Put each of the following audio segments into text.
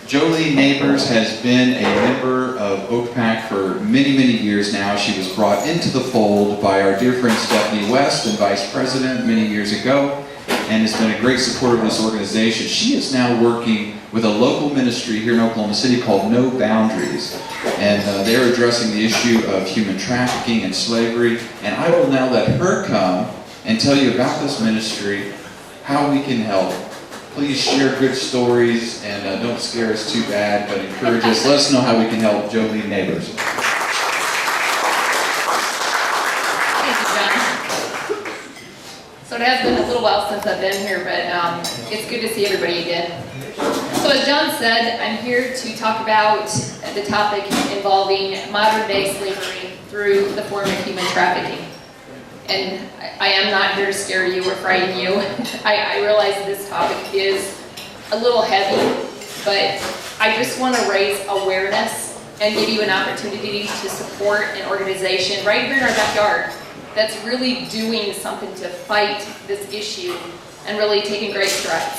Joleen Neighbors has been a member of OCPAC for many, many years now. She was brought into the fold by our dear friend Stephanie West and Vice President many years ago, and has been a great supporter of this organization. She is now working with a local ministry here in Oklahoma City called No Boundaries, and they're addressing the issue of human trafficking and slavery. And I will now let her come and tell you about this ministry, how we can help. Please share good stories, and don't scare us too bad, but encourage us. Let us know how we can help Joleen Neighbors. Thank you, John. So it has been a little while since I've been here, but it's good to see everybody again. So as John said, I'm here to talk about the topic involving modern-day slavery through the form of human trafficking. And I am not here to scare you or frighten you. I realize this topic is a little heavy, but I just want to raise awareness and give you an opportunity to support an organization right here in our backyard that's really doing something to fight this issue and really taking great strides.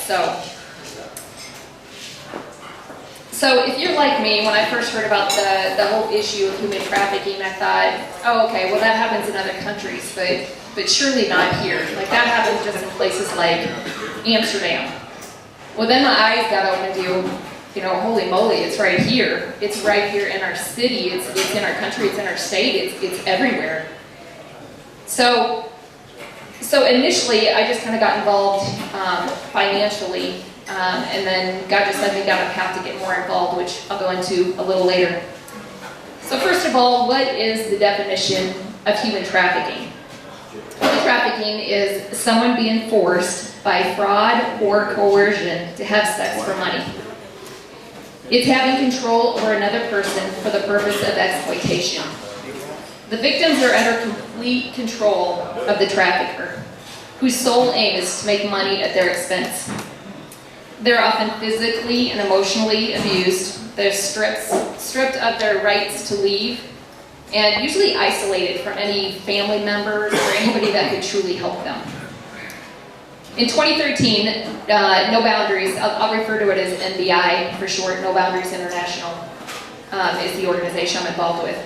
So if you're like me, when I first heard about the whole issue of human trafficking, I thought, oh, okay, well that happens in other countries, but surely not here. Like that happens just in places like Amsterdam. Well, then my eyes got open to, holy moly, it's right here. It's right here in our city. It's in our country. It's in our state. It's everywhere. So initially, I just kind of got involved financially. And then God just led me down a path to get more involved, which I'll go into a little later. So first of all, what is the definition of human trafficking? Human trafficking is someone being forced by fraud or coercion to have sex for money. It's having control over another person for the purpose of exploitation. The victims are under complete control of the trafficker, whose sole aim is to make money at their expense. They're often physically and emotionally abused. They're stripped of their rights to leave, and usually isolated from any family members or anybody that could truly help them. In 2013, No Boundaries, I'll refer to it as NBI for short, No Boundaries International, is the organization I'm involved with.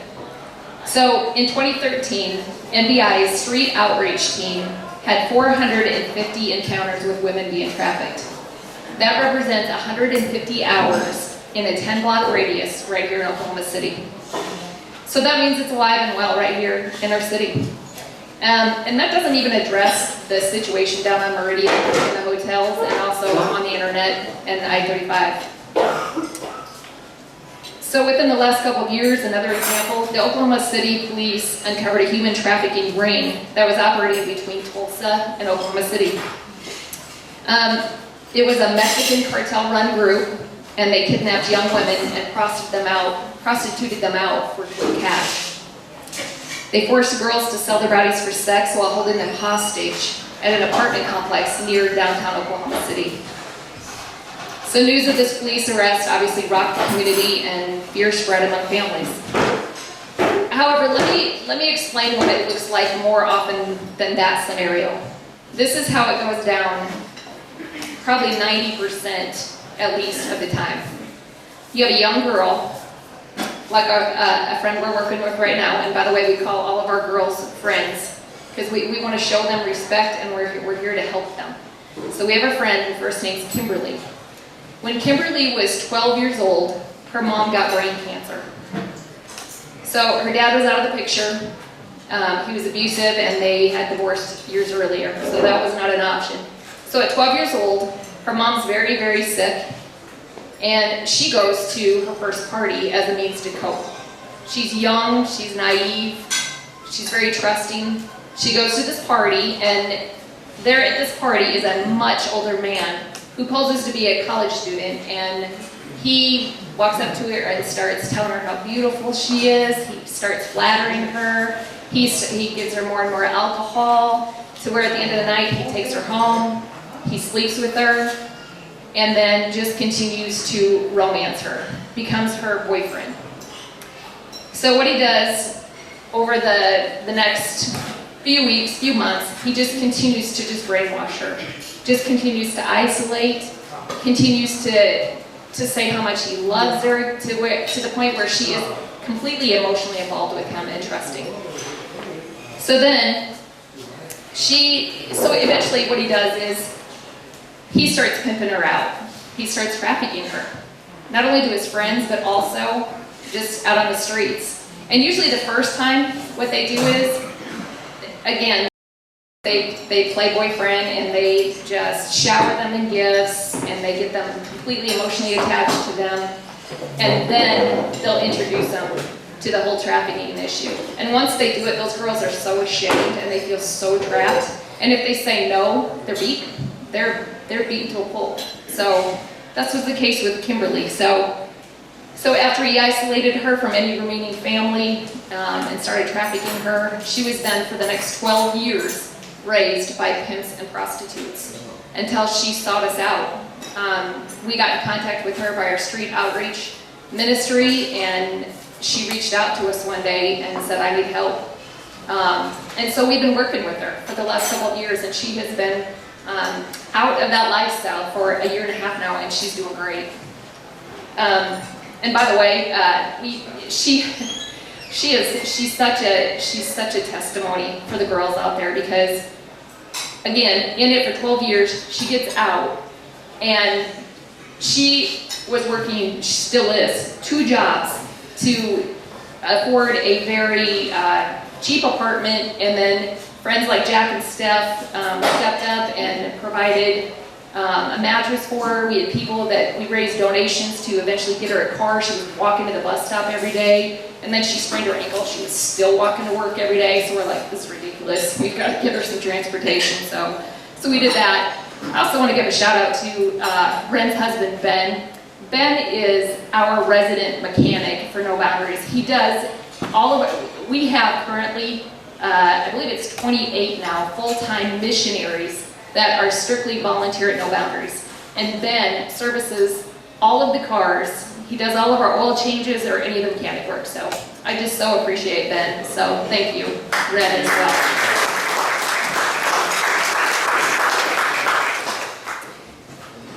So in 2013, NBI's street outreach team had 450 encounters with women being trafficked. That represents 150 hours in a 10-block radius right here in Oklahoma City. So that means it's alive and well right here in our city. And that doesn't even address the situation down on Meridian in the hotels and also on the internet and I-35. So within the last couple of years, another example, the Oklahoma City Police uncovered a human trafficking ring that was operating between Tulsa and Oklahoma City. It was a Mexican cartel-run group, and they kidnapped young women and prostituted them out for quick cash. They forced girls to sell their bodies for sex while holding them hostage at an apartment complex near downtown Oklahoma City. So news of this police arrest obviously rocked the community, and fear spread among families. However, let me explain what it looks like more often than that scenario. This is how it goes down probably 90% at least of the time. You have a young girl, like a friend we're working with right now, and by the way, we call all of our girls friends, because we want to show them respect and we're here to help them. So we have a friend, her first name's Kimberly. When Kimberly was 12 years old, her mom got brain cancer. So her dad was out of the picture. He was abusive and they had divorced years earlier, so that was not an option. So at 12 years old, her mom's very, very sick, and she goes to her first party as a means to cope. She's young, she's naive, she's very trusting. She goes to this party, and there at this party is a much older man who poses to be a college student, and he walks up to her and starts telling her how beautiful she is. He starts flattering her. He gives her more and more alcohol, to where at the end of the night he takes her home. He sleeps with her, and then just continues to romance her, becomes her boyfriend. So what he does over the next few weeks, few months, he just continues to just brainwash her, just continues to isolate, continues to to say how much he loves her to the point where she is completely emotionally involved with him and trusting. So then, so eventually what he does is he starts pimping her out. He starts trafficking her. Not only to his friends, but also just out on the streets. And usually the first time, what they do is, again, they play boyfriend and they just shower them in gifts and they get them completely emotionally attached to them. And then they'll introduce them to the whole trafficking issue. And once they do it, those girls are so ashamed and they feel so trapped. And if they say no, they're beaten. They're beaten to a pulp. So that's was the case with Kimberly. So after he isolated her from any remaining family and started trafficking her, she was then for the next 12 years raised by pimps and prostitutes until she sought us out. We got in contact with her by our street outreach ministry, and she reached out to us one day and said, I need help. And so we've been working with her for the last couple of years, and she has been out of that lifestyle for a year and a half now, and she's doing great. And by the way, she's such a testimony for the girls out there, because again, in it for 12 years, she gets out, and she was working, she still is, 2 jobs to afford a very cheap apartment, and then friends like Jack and Steph stepped up and provided a mattress for her. We had people that we raised donations to eventually get her a car. She was walking to the bus stop every day, and then she sprained her ankle. She was still walking to work every day, so we're like, this is ridiculous. We've got to give her some transportation, so we did that. I also want to give a shout out to Ren's husband, Ben. Ben is our resident mechanic for No Boundaries. He does all of it. We have currently, I believe it's 28 now, full-time missionaries that are strictly volunteer at No Boundaries. And Ben services all of the cars. He does all of our oil changes or any of the mechanic work. So I just so appreciate Ben. So thank you, Ren, as well.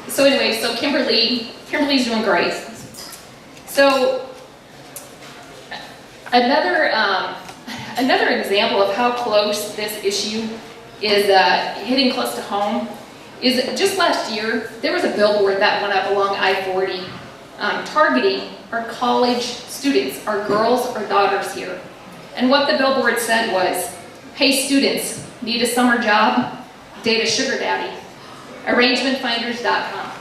So anyway, so Kimberly's doing great. So another example of how close this issue is hitting close to home is just last year, there was a billboard that went up along I-40 targeting our college students, our girls or daughters here. And what the billboard said was, hey students, need a summer job? Date a sugar daddy. Arrangementfinders.com.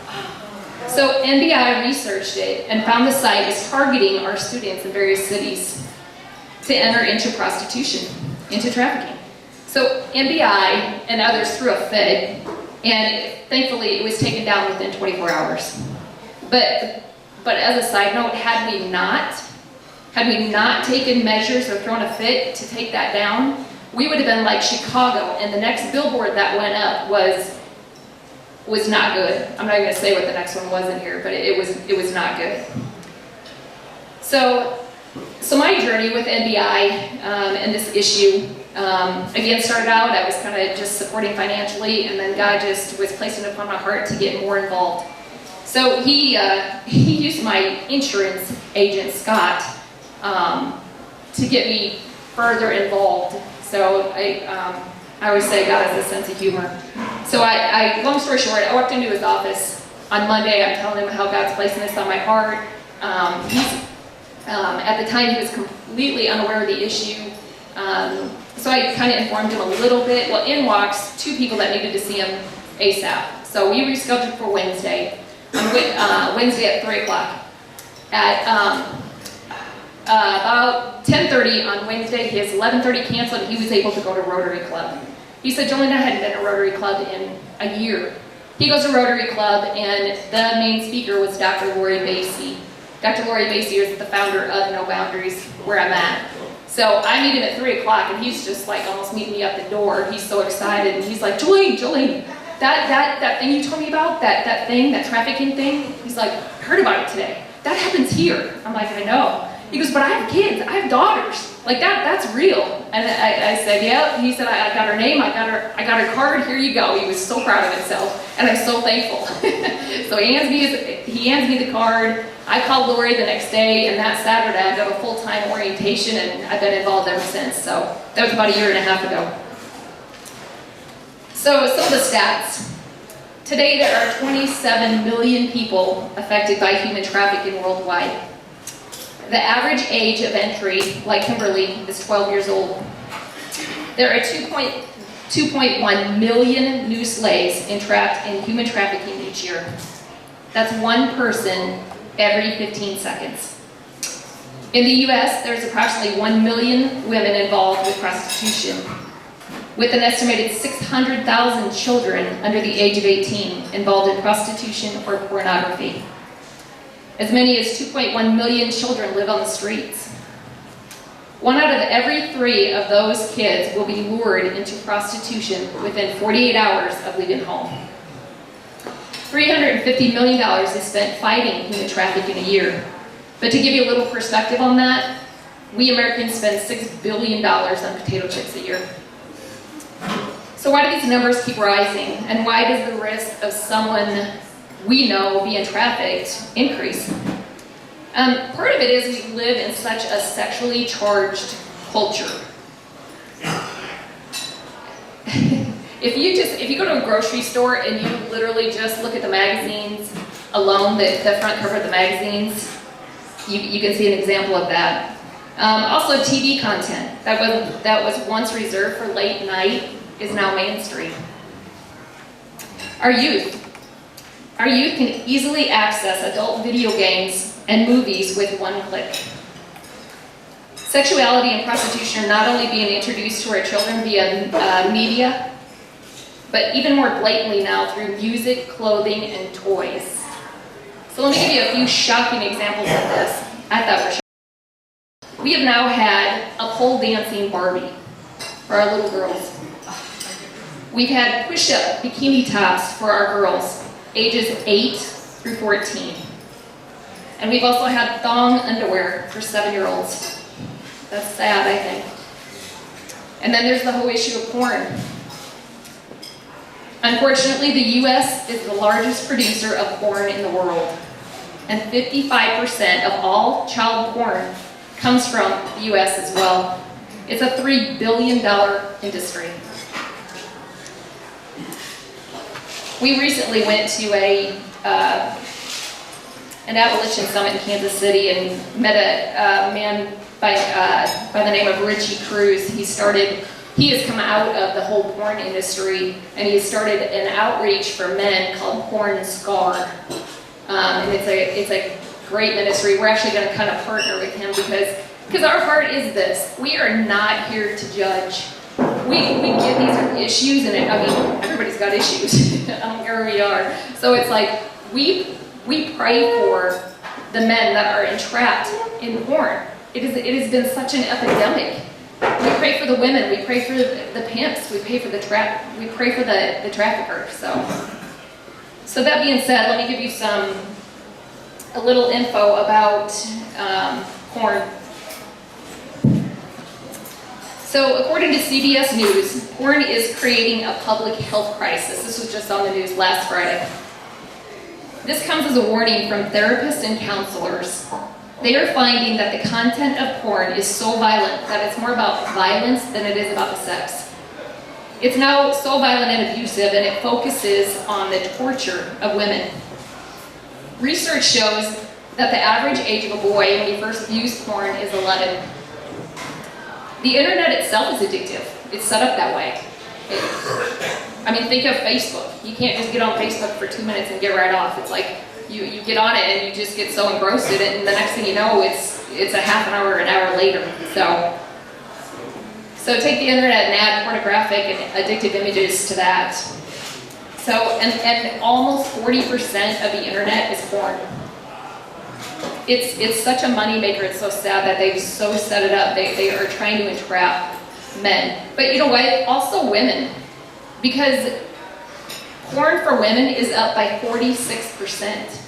So NBI researched it and found the site is targeting our students in various cities to enter into prostitution, into trafficking. So NBI and others threw a fit, and thankfully it was taken down within 24 hours. But as a side note, had we not taken measures or thrown a fit to take that down, we would have been like Chicago, and the next billboard that went up was not good. I'm not going to say what the next one was in here, but it was not good. So my journey with NBI and this issue, again, started out, I was kind of just supporting financially, and then God just was placing it upon my heart to get more involved. So he used my insurance agent, Scott, to get me further involved. So I always say God has a sense of humor. So long story short, I walked into his office on Monday. I'm telling him how God's placing this on my heart. At the time, he was completely unaware of the issue. So I kind of informed him a little bit. Well, in walks 2 people that needed to see him ASAP. So we rescheduled for Wednesday. On Wednesday at 3 o'clock. At about 10:30 on Wednesday, his 11:30 canceled, and he was able to go to Rotary Club. He said, Joleen, I hadn't been to Rotary Club in a year. He goes to Rotary Club, and the main speaker was Dr. Lori Basie. Dr. Lori Basie is the founder of No Boundaries, where I'm at. So I meet him at 3 o'clock, and he's just like almost meeting me up the door. He's so excited, and he's like, Joleen, that thing you told me about, that thing, that trafficking thing, he's like, I heard about it today. That happens here. I'm like, I know. He goes, but I have kids, I have daughters. Like that's real. And I said, yeah. He said, I got her name, I got her card, here you go. He was so proud of himself, and I'm so thankful. So he hands me the card. I called Lori the next day, and that Saturday I got a full-time orientation, and I've been involved ever since. So that was about a year and a half ago. So some of the stats. Today there are 27 million people affected by human trafficking worldwide. The average age of entry, like Kimberly, is 12 years old. There are 2.1 million new slaves entrapped in human trafficking each year. That's one person every 15 seconds. In the US, there's approximately 1 million women involved with prostitution, with an estimated 600,000 children under the age of 18 involved in prostitution or pornography. As many as 2.1 million children live on the streets. 1 out of every 3 of those kids will be lured into prostitution within 48 hours of leaving home. $350 million is spent fighting human trafficking a year. But to give you a little perspective on that, we Americans spend $6 billion on potato chips a year. So why do these numbers keep rising? And why does the risk of someone we know being trafficked increase? Part of it is we live in such a sexually charged culture. If you go to a grocery store and you literally just look at the magazines alone, the front cover of the magazines, you can see an example of that. Also TV content that was once reserved for late night is now mainstream. Our youth can easily access adult video games and movies with one click. Sexuality and prostitution are not only being introduced to our children via media, but even more blatantly now through music, clothing, and toys. So let me give you a few shocking examples of this. I thought were shocking. We have now had a pole dancing Barbie for our little girls. We've had push-up bikini tops for our girls, ages 8 through 14. And we've also had thong underwear for 7-year-olds. That's sad, I think. And then there's the whole issue of porn. Unfortunately, the US is the largest producer of porn in the world. And 55% of all child porn comes from the US as well. It's a $3 billion industry. We recently went to an abolition summit in Kansas City and met a man by the name of Richie Cruz. He has come out of the whole porn industry, and he started an outreach for men called Porn Scar. And it's a great ministry. We're actually going to kind of partner with him because our heart is this. We are not here to judge. We get these issues, and everybody's got issues. I don't care who we are. So it's like we pray for the men that are entrapped in porn. It has been such an epidemic. We pray for the women. We pray for the pimps. We pray for the traffickers. So that being said, let me give you a little info about porn. So according to CBS News, porn is creating a public health crisis. This was just on the news last Friday. This comes as a warning from therapists and counselors. They are finding that the content of porn is so violent that it's more about violence than it is about the sex. It's now so violent and abusive, and it focuses on the torture of women. Research shows that the average age of a boy when he first views porn is 11. The internet itself is addictive. It's set up that way. Think of Facebook. You can't just get on Facebook for 2 minutes and get right off. It's like you get on it and you just get so engrossed in it, and the next thing you know, it's a half an hour or an hour later. So take the internet and add pornographic and addictive images to that. So, and almost 40% of the internet is porn. It's such a moneymaker. It's so sad that they've so set it up. They are trying to entrap men. But you know what? Also women. Because porn for women is up by 46%.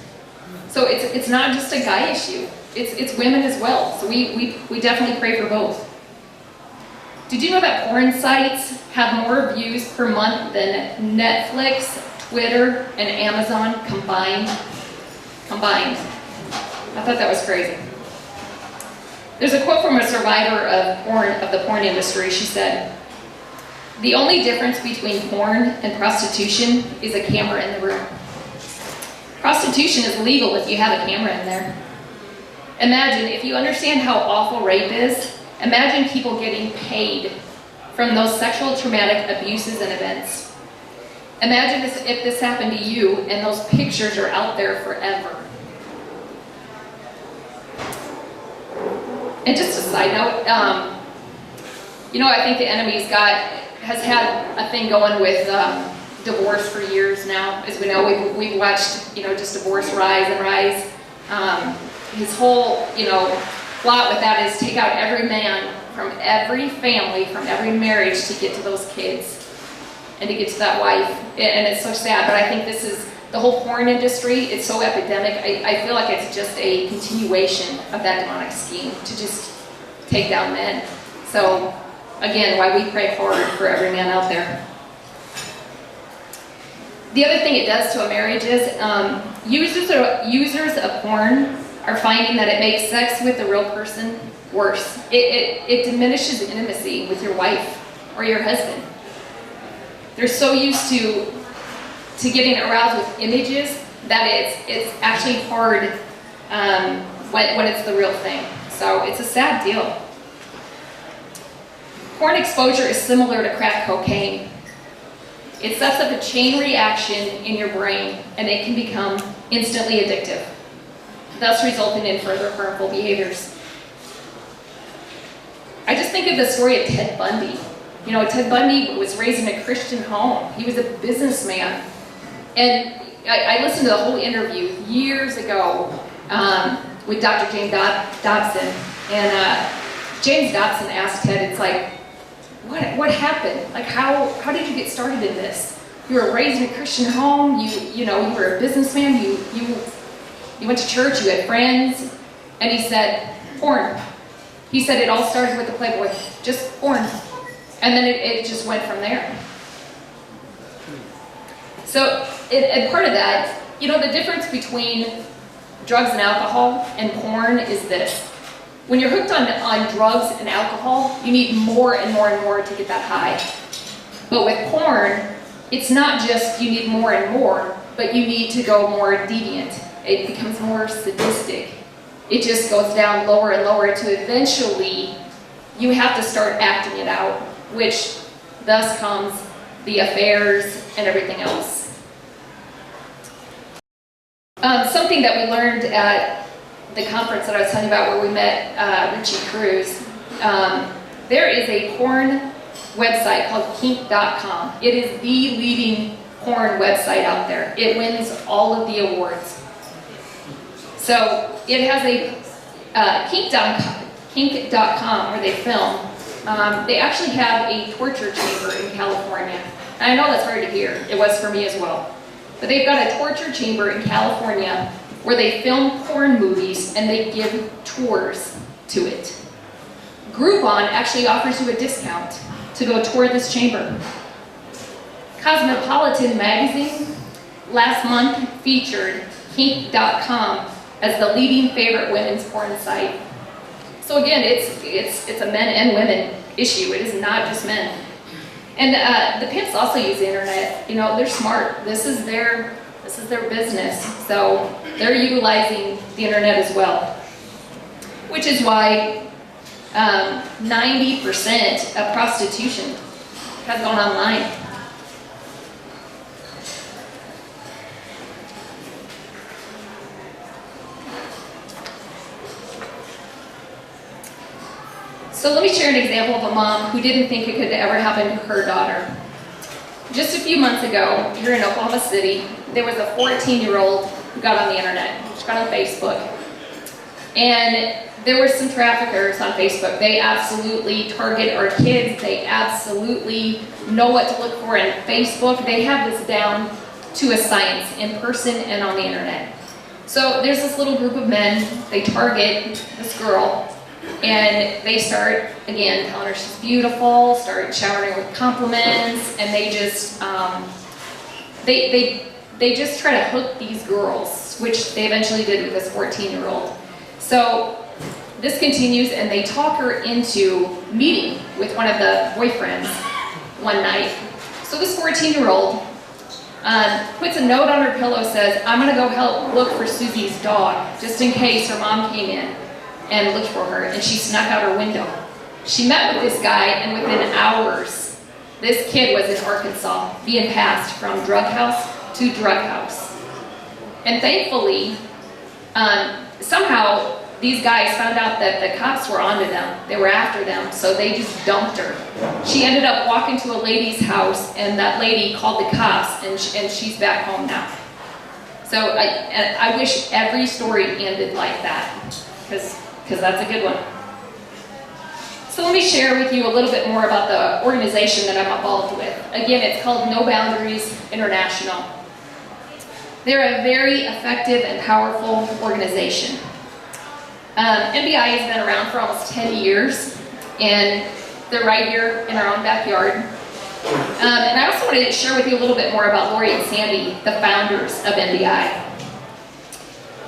So it's not just a guy issue. It's women as well. So we definitely pray for both. Did you know that porn sites have more views per month than Netflix, Twitter, and Amazon combined? Combined. I thought that was crazy. There's a quote from a survivor of the porn industry. She said, "The only difference between porn and prostitution is a camera in the room." Prostitution is legal if you have a camera in there. Imagine, if you understand how awful rape is, imagine people getting paid from those sexual traumatic abuses and events. Imagine if this happened to you and those pictures are out there forever. And just a side note, I think the enemy's has had a thing going with divorce for years now. As we know, we've watched, just divorce rise and rise. His whole, plot with that is take out every man from every family, from every marriage to get to those kids and to get to that wife. And it's so sad, but I think this is the whole porn industry. It's so epidemic. I feel like it's just a continuation of that demonic scheme to just take down men. So again, why we pray hard for every man out there. The other thing it does to a marriage is users of porn are finding that it makes sex with the real person worse. It diminishes intimacy with your wife or your husband. They're so used to getting aroused with images that it's actually hard when it's the real thing. So it's a sad deal. Porn exposure is similar to crack cocaine. It sets up a chain reaction in your brain and it can become instantly addictive, thus resulting in further harmful behaviors. I just think of the story of Ted Bundy. Ted Bundy was raised in a Christian home. He was a businessman. And I listened to the whole interview years ago with Dr. James Dobson. And James Dobson asked Ted, it's like, what happened? Like, how did you get started in this? You were raised in a Christian home. You were a businessman. You went to church. You had friends. And he said, porn. He said it all started with the Playboy, just porn. And then it just went from there. So, and part of that, the difference between drugs and alcohol and porn is this. When you're hooked on drugs and alcohol, you need more and more and more to get that high. But with porn, it's not just you need more and more, but you need to go more deviant. It becomes more sadistic. It just goes down lower and lower to eventually you have to start acting it out, which thus comes the affairs and everything else. Something that we learned at the conference that I was telling you about where we met Richie Cruz, there is a porn website called kink.com. It is the leading porn website out there. It wins all of the awards. So it has a kink.com where they film. They actually have a torture chamber in California. And I know that's hard to hear. It was for me as well. But they've got a torture chamber in California where they film porn movies and they give tours to it. Groupon actually offers you a discount to go tour this chamber. Cosmopolitan magazine last month featured kink.com as the leading favorite women's porn site. So again, it's a men and women issue. It is not just men. And the pimps also use the internet. They're smart. This is their business. So they're utilizing the internet as well. Which is why 90% of prostitution has gone online. So let me share an example of a mom who didn't think it could ever happen to her daughter. Just a few months ago, here in Oklahoma City, there was a 14-year-old who got on the internet. She got on Facebook. And there were some traffickers on Facebook. They absolutely target our kids. They absolutely know what to look for in Facebook. They have this down to a science, in person and on the internet. So there's this little group of men. They target this girl. And they start, again, telling her she's beautiful, start showering her with compliments, and they just, they just try to hook these girls, which they eventually did with this 14-year-old. So this continues, and they talk her into meeting with one of the boyfriends one night. So this 14-year-old puts a note on her pillow, says, I'm gonna go help look for Susie's dog, just in case her mom came in and looked for her, and she snuck out her window. She met with this guy, and within hours, this kid was in Arkansas, being passed from drug house to drug house. And thankfully, somehow, these guys found out that the cops were onto them. They were after them, so they just dumped her. She ended up walking to a lady's house, and that lady called the cops, and she's back home now. So I wish every story ended like that, because that's a good one. So let me share with you a little bit more about the organization that I'm involved with. Again, it's called No Boundaries International. They're a very effective and powerful organization. NBI has been around for almost 10 years, and they're right here in our own backyard. And I also want to share with you a little bit more about Lori and Sandy, the founders of NBI.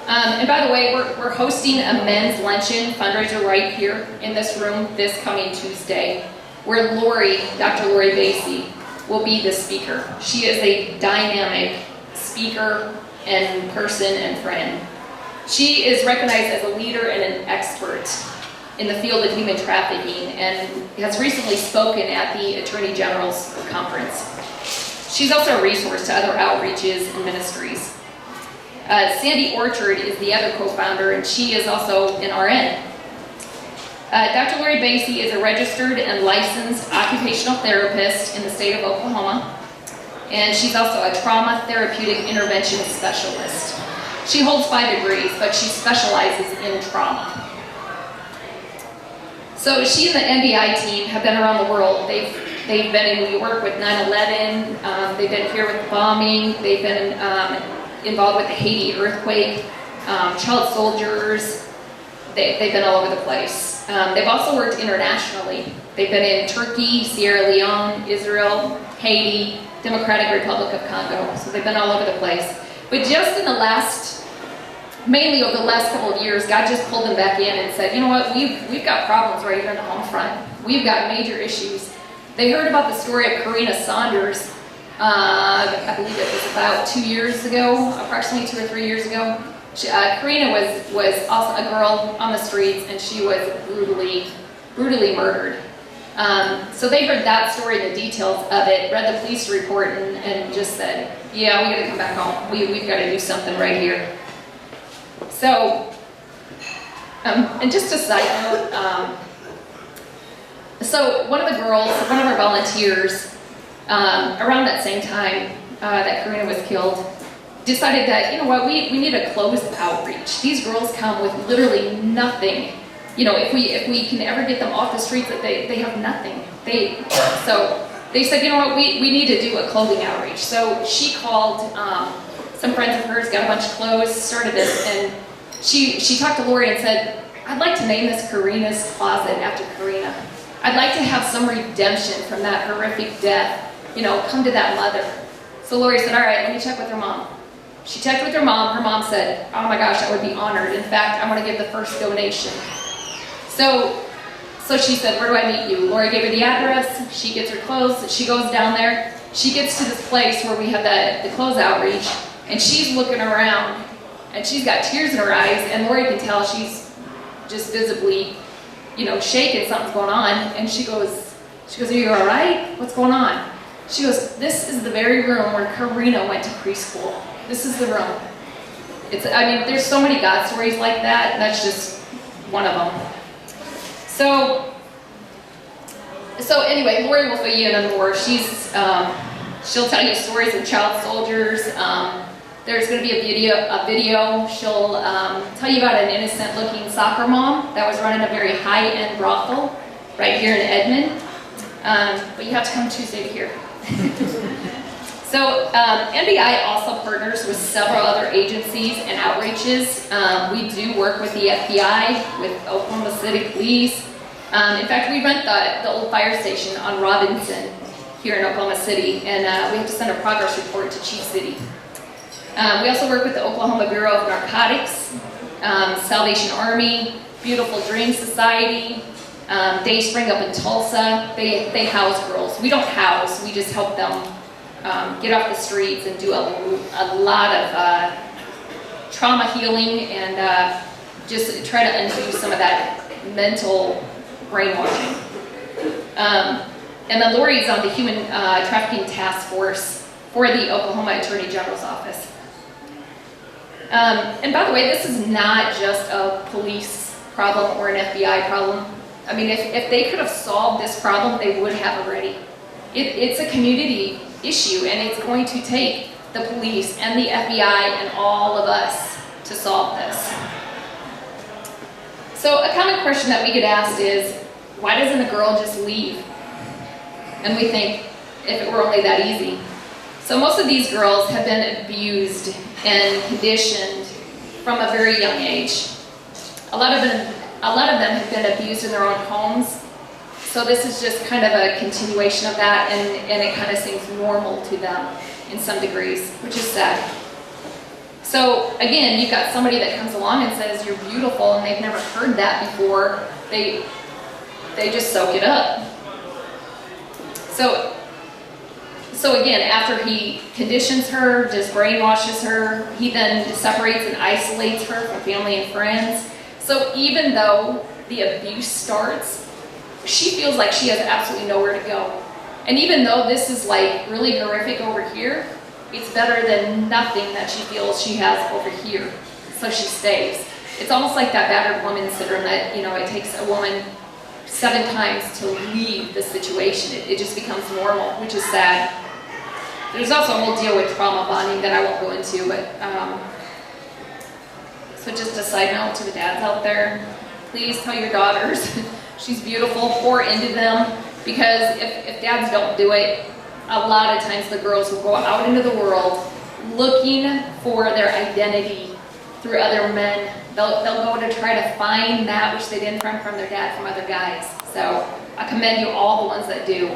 And by the way, we're hosting a men's luncheon fundraiser right here in this room this coming Tuesday, where Lori, Dr. Lori Basie, will be the speaker. She is a dynamic speaker and person and friend. She is recognized as a leader and an expert in the field of human trafficking and has recently spoken at the Attorney General's conference. She's also a resource to other outreaches and ministries. Sandy Orchard is the other co-founder, and she is also an RN. Dr. Lori Basie is a registered and licensed occupational therapist in the state of Oklahoma, and she's also a trauma therapeutic intervention specialist. She holds 5 degrees, but she specializes in trauma. So she and the NBI team have been around the world. They've been in New York with 9/11. They've been here with the bombing. They've been involved with the Haiti earthquake, child soldiers. They've been all over the place. They've also worked internationally. They've been in Turkey, Sierra Leone, Israel, Haiti, Democratic Republic of Congo. So they've been all over the place. But just in the mainly over the last couple of years, God just pulled them back in and said, you know what, we've got problems right here in the home front. We've got major issues. They heard about the story of Karina Saunders. I believe it was about 2 years ago, approximately 2 or 3 years ago. Karina was also a girl on the streets, and she was brutally murdered. So they heard that story, the details of it, read the police report, and just said, yeah, we got to come back home. We've got to do something right here. So, and just a side note, so one of our volunteers, around that same time that Karina was killed, decided that, you know what, we need a closed outreach. These girls come with literally nothing. You know, if we can ever get them off the streets, that they have nothing. So they said, you know what, we need to do a clothing outreach. So she called some friends of hers, got a bunch of clothes, started this, and she talked to Lori and said, I'd like to name this Karina's Closet after Karina. I'd like to have some redemption from that horrific death, you know, come to that mother. So Lori said, all right, let me check with her mom. She checked with her mom. Her mom said, oh my gosh, I would be honored. In fact, I want to give the first donation. So she said, where do I meet you? Lori gave her the address. She gets her clothes. She goes down there. She gets to this place where we have the clothes outreach, and she's looking around, and she's got tears in her eyes, and Lori can tell she's just visibly, you know, shaken, something's going on, and she goes, are you all right? What's going on? She goes, this is the very room where Karina went to preschool. This is the room. I mean, there's so many God stories like that, and that's just one of them. So anyway, Lori will fill you in on more. She'll tell you stories of child soldiers. There's going to be a video. She'll tell you about an innocent-looking soccer mom that was running a very high-end brothel right here in Edmond. But you have to come Tuesday to hear. So NBI also partners with several other agencies and outreaches. We do work with the FBI, with Oklahoma City Police. In fact, we rent the old fire station on Robinson here in Oklahoma City, and we have to send a progress report to Chief City. We also work with the Oklahoma Bureau of Narcotics, Salvation Army, Beautiful Dream Society, Dayspring up in Tulsa. They house girls. We don't house, we just help them get off the streets and do a lot of trauma healing and just try to undo some of that mental brainwashing. And then Lori's on the Human Trafficking Task Force for the Oklahoma Attorney General's Office. And by the way, this is not just a police problem or an FBI problem. I mean, if they could have solved this problem, they would have already. It's a community issue, and it's going to take the police and the FBI and all of us to solve this. So a common question that we get asked is, why doesn't a girl just leave? And we think, if it were only that easy. So most of these girls have been abused and conditioned from a very young age. A lot of them have been abused in their own homes. So this is just kind of a continuation of that, and it kind of seems normal to them in some degrees, which is sad. So again, you've got somebody that comes along and says, you're beautiful, and they've never heard that before. They just soak it up. So again, after he conditions her, just brainwashes her, he then separates and isolates her from family and friends. So even though the abuse starts, she feels like she has absolutely nowhere to go. And even though this is like really horrific over here, it's better than nothing that she feels she has over here. So she stays. It's almost like that battered woman syndrome that, you know, it takes a woman 7 times to leave the situation. It just becomes normal, which is sad. There's also a whole deal with trauma bonding that I won't go into, but so just a side note to the dads out there, please tell your daughters she's beautiful, pour into them, because if dads don't do it, a lot of times the girls will go out into the world looking for their identity through other men. They'll go to try to find that which they didn't find from their dad, from other guys. So I commend you all the ones that do.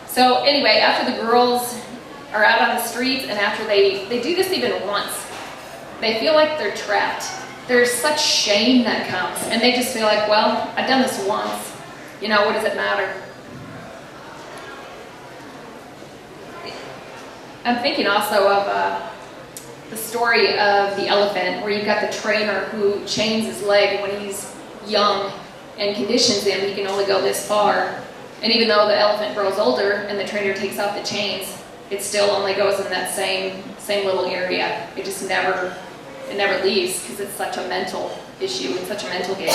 So anyway, after the girls are out on the streets, and after they do this even once, they feel like they're trapped. There's such shame that comes, and they just feel like, well, I've done this once. You know, what does it matter? I'm thinking also of the story of the elephant, where you've got the trainer who chains his leg when he's young and conditions him. He can only go this far. And even though the elephant grows older and the trainer takes off the chains, it still only goes in that same little area. It just never leaves, because it's such a mental issue. It's such a mental game.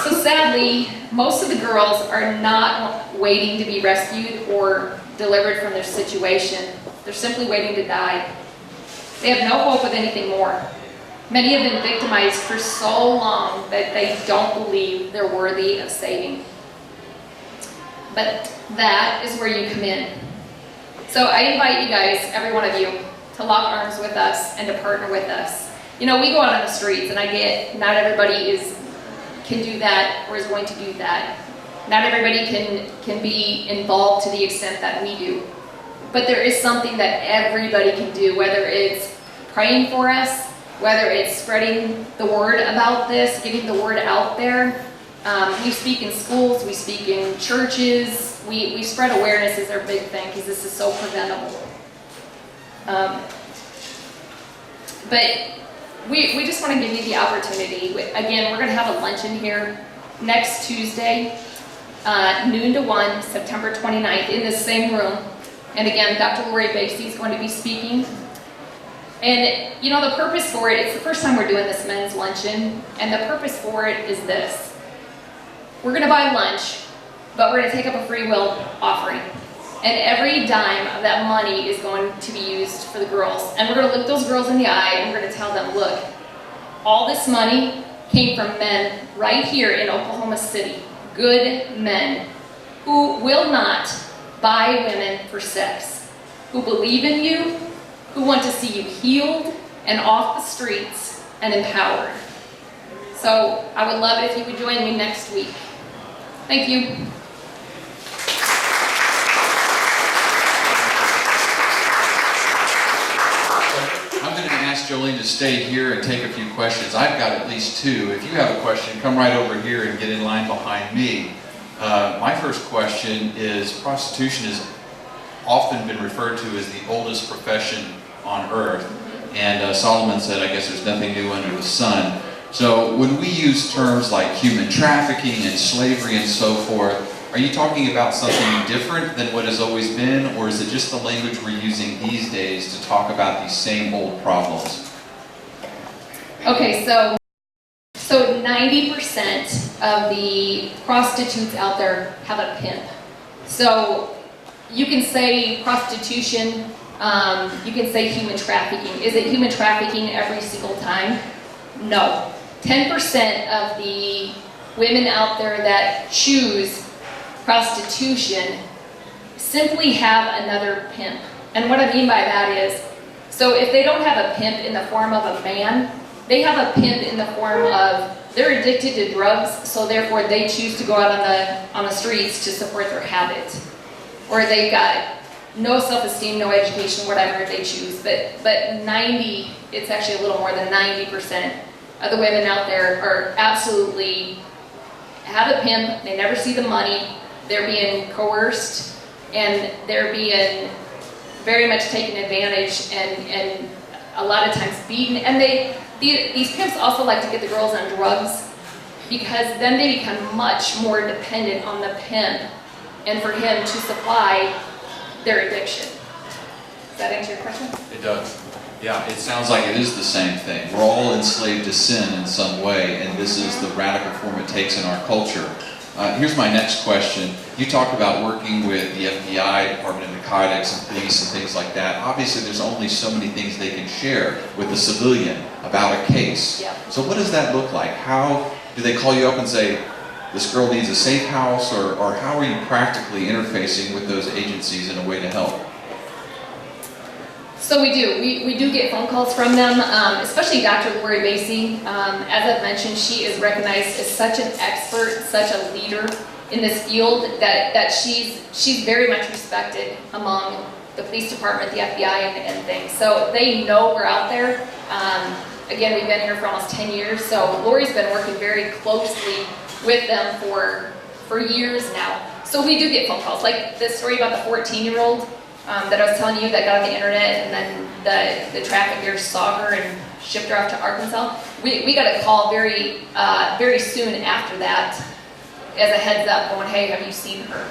So sadly, most of the girls are not waiting to be rescued or delivered from their situation. They're simply waiting to die. They have no hope of anything more. Many have been victimized for so long that they don't believe they're worthy of saving. But that is where you come in. So I invite you guys, every one of you, to lock arms with us and to partner with us. You know, we go out on the streets, and I get not everybody can do that or is going to do that. Not everybody can be involved to the extent that we do. But there is something that everybody can do, whether it's praying for us, whether it's spreading the word about this, getting the word out there. We speak in schools, we speak in churches, we spread awareness is our big thing, because this is so preventable. But we just want to give you the opportunity. Again, we're going to have a luncheon here next Tuesday, noon to 1, September 29th, in this same room. And again, Dr. Lori Basey is going to be speaking. And you know, the purpose for it, it's the first time we're doing this men's luncheon, and the purpose for it is this. We're going to buy lunch, but we're going to take up a free will offering. And every dime of that money is going to be used for the girls. And we're going to look those girls in the eye, and we're going to tell them, look, all this money came from men right here in Oklahoma City, good men, who will not buy women for sex, who believe in you, who want to see you healed and off the streets and empowered. So I would love it if you would join me next week. Thank you. I'm going to ask Joleen to stay here and take a few questions. I've got at least two. If you have a question, come right over here and get in line behind me. My first question is, prostitution has often been referred to as the oldest profession on earth. And Solomon said, I guess there's nothing new under the sun. So when we use terms like human trafficking and slavery and so forth, are you talking about something different than what has always been, or is it just the language we're using these days to talk about these same old problems? Okay, so 90% of the prostitutes out there have a pimp. So you can say prostitution, you can say human trafficking. Is it human trafficking every single time? No. 10% of the women out there that choose prostitution simply have another pimp. And what I mean by that is, so if they don't have a pimp in the form of a man, they have a pimp in the form of they're addicted to drugs, so therefore they choose to go out on the streets to support their habit. Or they've got no self-esteem, no education, whatever they choose. But 90, it's actually a little more than 90% of the women out there are absolutely have a pimp, they never see the money, they're being coerced, and they're being very much taken advantage and a lot of times beaten. And these pimps also like to get the girls on drugs, because then they become much more dependent on the pimp and for him to supply their addiction. Does that answer your question? It does. Yeah, it sounds like it is the same thing. We're all enslaved to sin in some way, and this is the radical form it takes in our culture. Here's my next question. You talk about working with the FBI, Department of Narcotics, and police and things like that. Obviously, there's only so many things they can share with the civilian about a case. Yeah. So what does that look like? How do they call you up and say, this girl needs a safe house, or how are you practically interfacing with those agencies in a way to help? So we do. We do get phone calls from them, especially Dr. Lori Basie. As I've mentioned, she is recognized as such an expert, such a leader in this field that she's very much respected among the police department, the FBI, and things. So they know we're out there. Again, we've been here for almost 10 years, so Lori's been working very closely with them for years now. So we do get phone calls, like this story about the 14-year-old. That I was telling you that got on the internet, and then the traffickers saw her and shipped her off to Arkansas. We got a call very soon after that as a heads up going, hey, have you seen her?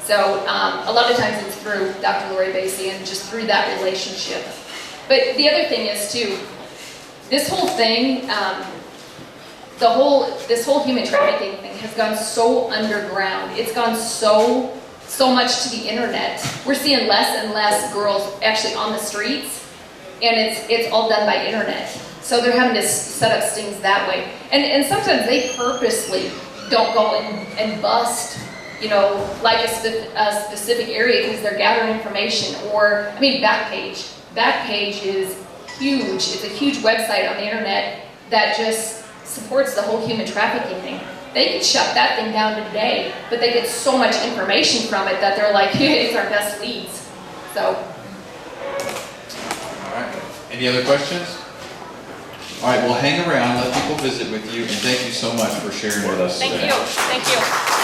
So a lot of times it's through Dr. Lori Basie and just through that relationship. But the other thing is too, this whole thing, this whole human trafficking thing has gone so underground. It's gone so much to the internet. We're seeing less and less girls actually on the streets, and it's all done by internet. So they're having to set up stings that way. And sometimes they purposely don't go and bust, like a specific area because they're gathering information. Or, Backpage. Backpage is huge. It's a huge website on the internet that just supports the whole human trafficking thing. They could shut that thing down today, but they get so much information from it that they're like, it's our best leads. So. All right. Any other questions? All right, well, hang around, let people visit with you, and thank you so much for sharing with us today. Thank you.